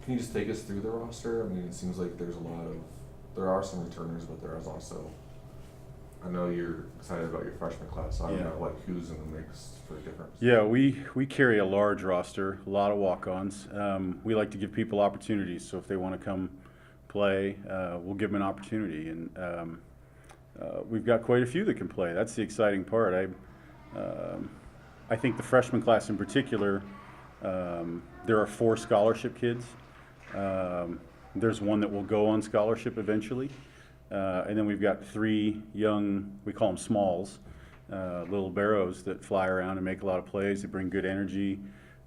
Can you just take us through the roster? I mean, it seems like there are some returners, but there is also, I know you're excited about your freshman class, so I don't Yeah. know, like, who's in the mix for the difference. Yeah, we carry a large roster, a lot of walk-ons. We like to give people opportunities, so if they want to come play, we'll give them an opportunity. And we've got quite a few that can play. That's the exciting part. I think the freshman class in particular, there are 4 scholarship kids. There's one that will go on scholarship eventually. And then we've got 3 young, we call them smalls, little barrows that fly around and make a lot of plays. They bring good energy.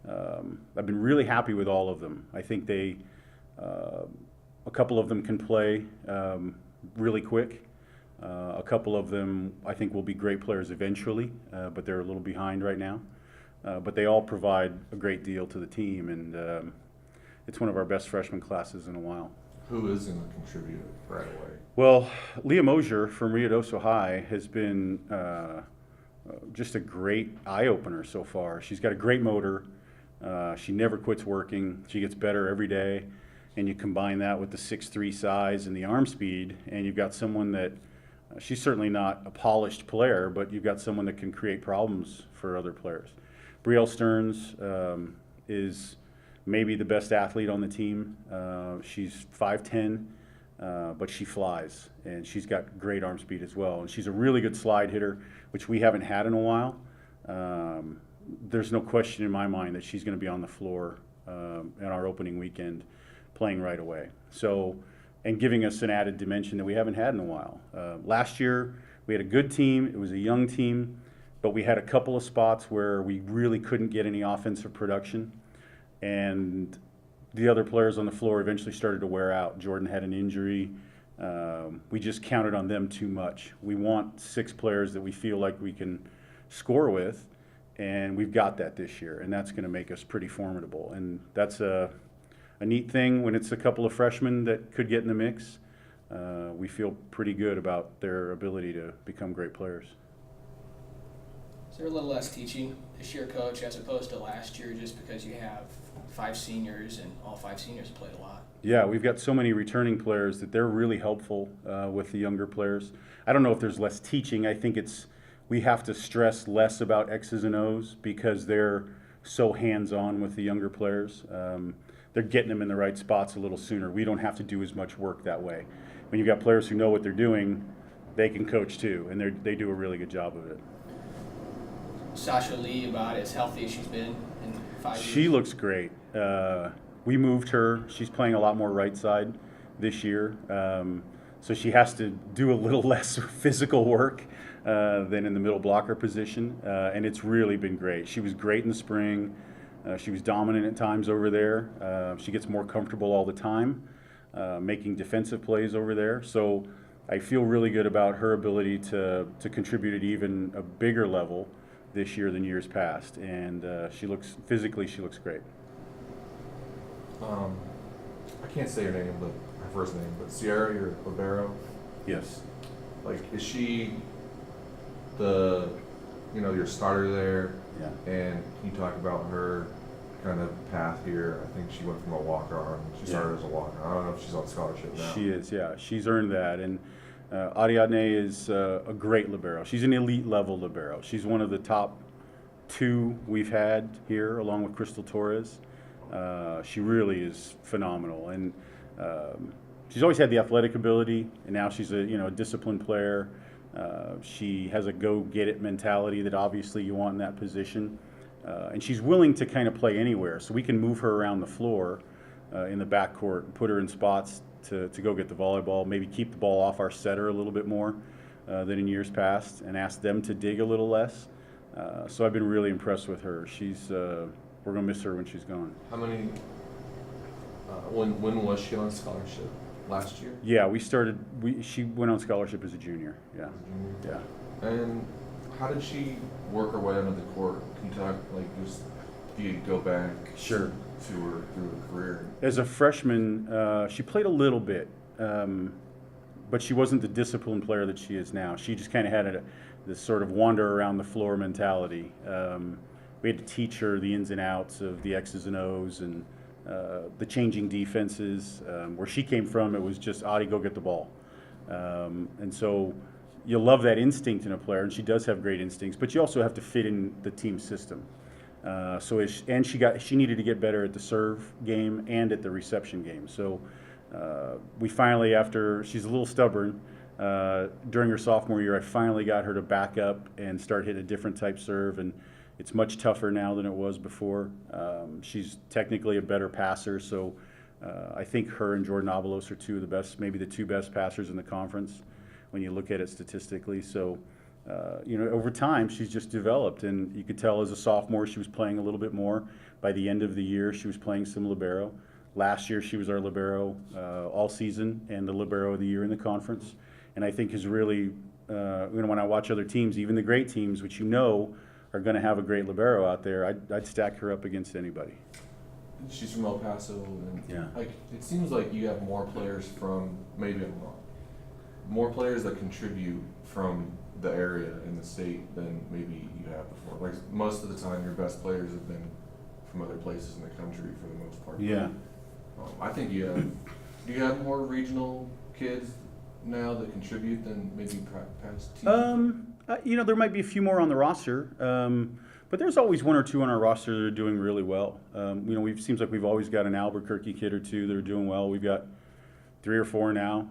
I've been really happy with all of them. I think a couple of them can play really quick. A couple of them I think will be great players eventually, but they're a little behind right now. But they all provide a great deal to the team, and it's one of our best freshman classes in a while. Who is going to contribute right away? Well, Leah Mosier from Ruidoso High has been just a great eye-opener so far. She's got a great motor. She never quits working. She gets better every day. And you combine that with the 6'3" size and the arm speed, and you've got someone that, she's certainly not a polished player, but you've got someone that can create problems for other players. Brielle Stearns is maybe the best athlete on the team. She's 5'10", but she flies, and she's got great arm speed as well. And she's a really good slide hitter, which we haven't had in a while. There's no question in my mind that she's going to be on the floor in our opening weekend playing right away. So, and giving us an added dimension that we haven't had in a while. Last year, we had a good team. It was a young team, but we had a couple of spots where we really couldn't get any offensive production. And the other players on the floor eventually started to wear out. Jordan had an injury. We just counted on them too much. We want 6 players that we feel like we can score with, and we've got that this year, and that's going to make us pretty formidable. And that's a neat thing when it's a couple of freshmen that could get in the mix. We feel pretty good about their ability to become great players. Is there a little less teaching this year, Coach, as opposed to last year, just because you have 5 seniors and all 5 seniors played a lot? Yeah, we've got so many returning players that they're really helpful with the younger players. I don't know if there's less teaching. I think we have to stress less about X's and O's because they're so hands-on with the younger players. They're getting them in the right spots a little sooner. We don't have to do as much work that way. When you've got players who know what they're doing, they can coach too, and they do a really good job of it. Sasha Lee, about as healthy as she's been in 5 years? She looks great. We moved her. She's playing a lot more right side this year, so she has to do a little less physical work than in the middle blocker position, and it's really been great. She was great in the spring. She was dominant at times over there. She gets more comfortable all the time, making defensive plays over there. So I feel really good about her ability to contribute at even a bigger level this year than years past. And she looks great. I can't say her name, but her first name, but Sierra, your libero. Yes. Like, is she your starter there? Yeah. And can you talk about her kind of path here? I think she went from a walk-on. She started as a walk-on. I don't know if she's on scholarship now. She is, yeah. She's earned that. And Ariadne is a great libero. She's an elite level libero. She's one of the top 2 we've had here, along with Crystal Torres. She really is phenomenal, and she's always had the athletic ability, and now she's a disciplined player. She has a go-get-it mentality that obviously you want in that position, and she's willing to kind of play anywhere. So we can move her around the floor in the backcourt, put her in spots to go get the volleyball, maybe keep the ball off our setter a little bit more than in years past, and ask them to dig a little less. So I've been really impressed with her. We're going to miss her when she's gone. How many? When was she on scholarship? Last year? Yeah, she went on scholarship as a junior. Yeah. Junior? Yeah. And how did she work her way onto the court? Can you talk, just if you go back Sure. to her through her career? As a freshman, she played a little bit, but she wasn't the disciplined player that she is now. She just kind of had this sort of wander around the floor mentality. We had to teach her the ins and outs of the X's and O's and the changing defenses. Where she came from, it was just, Audie, go get the ball. And so you love that instinct in a player, and she does have great instincts, but you also have to fit in the team system. She needed to get better at the serve game and at the reception game. So we finally, after she's a little stubborn, during her sophomore year, I finally got her to back up and start hitting a different type serve, and it's much tougher now than it was before. She's technically a better passer, so I think her and Jordan Avalos are two of the best, maybe the two best passers in the conference when you look at it statistically. So, over time, she's just developed, and you could tell as a sophomore she was playing a little bit more. By the end of the year, she was playing some libero. Last year, she was our libero all season and the libero of the year in the conference. And I think is really, when I watch other teams, even the great teams, which are going to have a great libero out there, I'd stack her up against anybody. She's from El Paso, and Yeah. it seems like you have more players from, maybe I'm wrong, more players that contribute from the area in the state than maybe you have before. Like most of the time, your best players have been from other places in the country for the most part. Yeah. I think do you have more regional kids now that contribute than maybe past teams? There might be a few more on the roster, but there's always one or two on our roster that are doing really well. Seems like we've always got an Albuquerque kid or two that are doing well. We've got 3 or 4 now.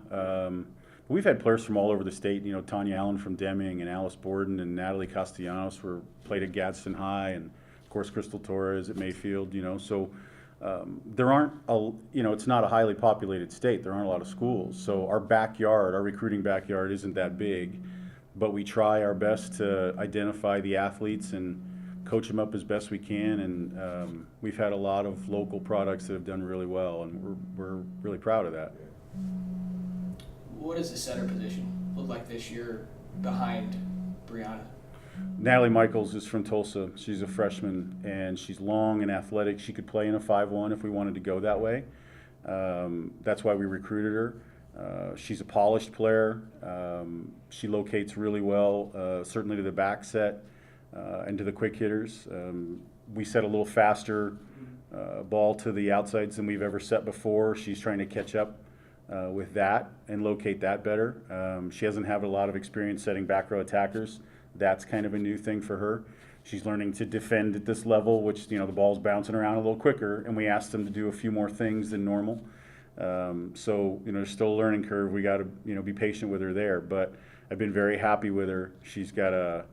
We've had players from all over the state. Tanya Allen from Deming and Alice Borden and Natalie Castellanos played at Gadsden High, and of course Crystal Torres at Mayfield. So there aren't it's not a highly populated state. There aren't a lot of schools. So our recruiting backyard isn't that big, but we try our best to identify the athletes and coach them up as best we can. And we've had a lot of local products that have done really well, and we're really proud of that. What does the center position look like this year behind Brianna? Natalie Michaels is from Tulsa. She's a freshman, and she's long and athletic. She could play in a 5-1 if we wanted to go that way. That's why we recruited her. She's a polished player. She locates really well, certainly to the back set and to the quick hitters. We set a little faster ball to the outsides than we've ever set before. She's trying to catch up with that and locate that better. She hasn't had a lot of experience setting back row attackers. That's kind of a new thing for her. She's learning to defend at this level, which, the ball's bouncing around a little quicker, and we asked them to do a few more things than normal. There's still a learning curve. We got to, be patient with her there, but I've been very happy with her. She's got a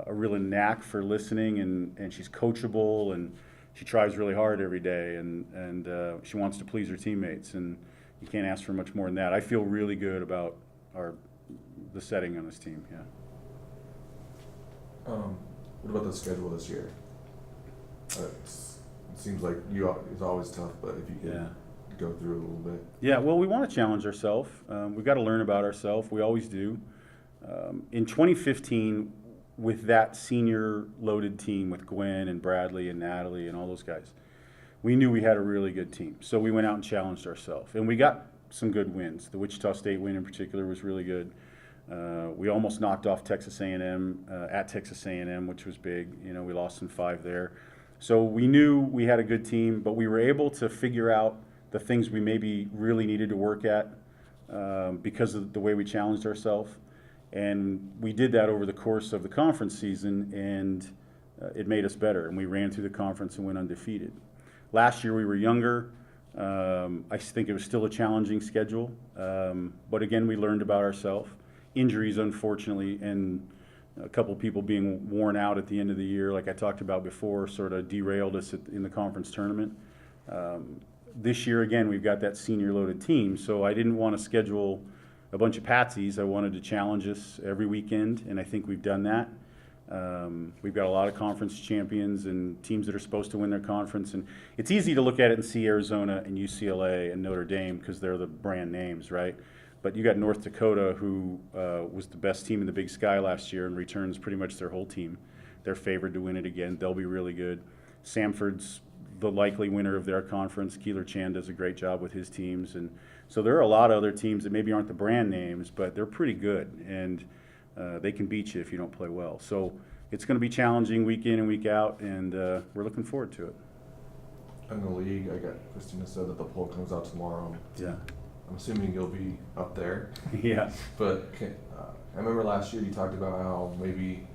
real knack for listening, and she's coachable, and she tries really hard every day, and she wants to please her teammates, and you can't ask for much more than that. I feel really good about the setting on this team. Yeah. What about the schedule this year? It seems like it's always tough, but if you could go through it a little bit. Yeah, well, we want to challenge ourselves. We've got to learn about ourselves. We always do. In 2015, with that senior loaded team with Gwen and Bradley and Natalie and all those guys, we knew we had a really good team. So we went out and challenged ourselves. And we got some good wins. The Wichita State win in particular was really good. We almost knocked off Texas A&M at Texas A&M, which was big. We lost in 5 there. So we knew we had a good team, but we were able to figure out the things we maybe really needed to work at because of the way we challenged ourselves. And we did that over the course of the conference season, and it made us better. And we ran through the conference and went undefeated. Last year we were younger. I think it was still a challenging schedule. But again, we learned about ourselves. Injuries, unfortunately, and a couple of people being worn out at the end of the year, like I talked about before, sort of derailed us in the conference tournament. This year, again, we've got that senior loaded team, so I didn't want to schedule a bunch of patsies. I wanted to challenge us every weekend, and I think we've done that. We've got a lot of conference champions and teams that are supposed to win their conference, and it's easy to look at it and see Arizona and UCLA and Notre Dame because they're the brand names, right? But you got North Dakota, who was the best team in the Big Sky last year and returns pretty much their whole team. They're favored to win it again. They'll be really good. Samford's the likely winner of their conference. Keeler Chan does a great job with his teams. And so there are a lot of other teams that maybe aren't the brand names, but they're pretty good. And they can beat you if you don't play well. So it's going to be challenging week in and week out, and we're looking forward to it. in the league, I got Christina said that the poll comes out tomorrow. Yeah. I'm assuming you'll be up there. Yeah. But I remember last year you talked about how maybe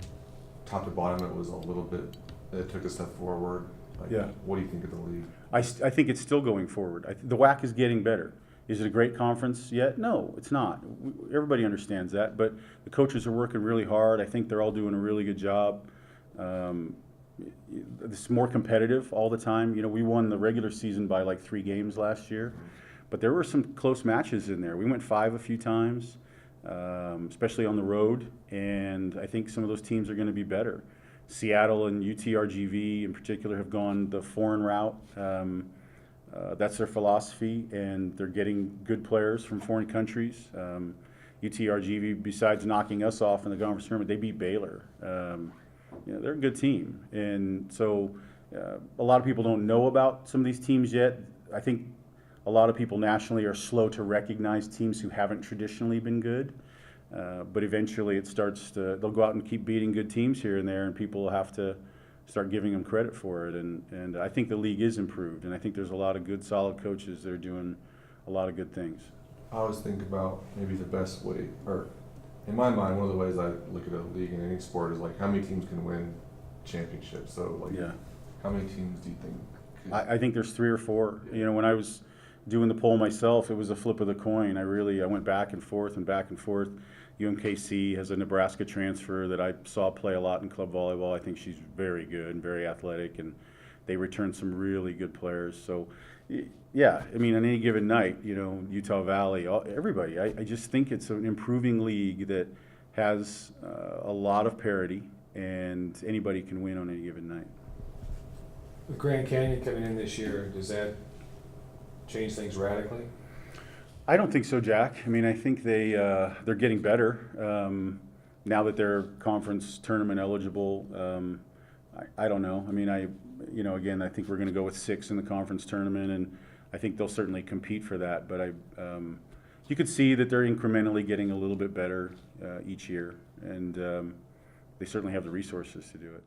top to bottom it was a little bit, it took a step forward. Like, Yeah. what do you think of the league? I think it's still going forward. The WAC is getting better. Is it a great conference yet? No, it's not. Everybody understands that, but the coaches are working really hard. I think they're all doing a really good job. It's more competitive all the time. You know, we won the regular season by like 3 games last year, but there were some close matches in there. We went 5 a few times, especially on the road, and I think some of those teams are going to be better. Seattle and UTRGV in particular have gone the foreign route. That's their philosophy, and they're getting good players from foreign countries. UTRGV, besides knocking us off in the conference tournament, they beat Baylor. You know, they're a good team, and so a lot of people don't know about some of these teams yet. I think a lot of people nationally are slow to recognize teams who haven't traditionally been good. But eventually it starts to, they'll go out and keep beating good teams here and there, and people will have to start giving them credit for it. And I think the league is improved, and I think there's a lot of good, solid coaches that are doing a lot of good things. I always think about maybe the best way, or in my mind, one of the ways I look at a league in any sport is like how many teams can win championships. So like, Yeah. how many teams do you think could, I think there's 3 or 4. You know, when I was doing the poll myself, it was a flip of the coin. I went back and forth and back and forth. UMKC has a Nebraska transfer that I saw play a lot in club volleyball. I think she's very good and very athletic, and they returned some really good players. So, yeah, I mean, on any given night, you know, Utah Valley, everybody. I just think it's an improving league that has a lot of parity, and anybody can win on any given night. With Grand Canyon coming in this year, does that change things radically? I don't think so, Jack. I mean, I think they're getting better now that they're conference tournament eligible. I don't know. I mean, again, I think we're going to go with 6 in the conference tournament, and I think they'll certainly compete for that. But you could see that they're incrementally getting a little bit better each year, and they certainly have the resources to do it.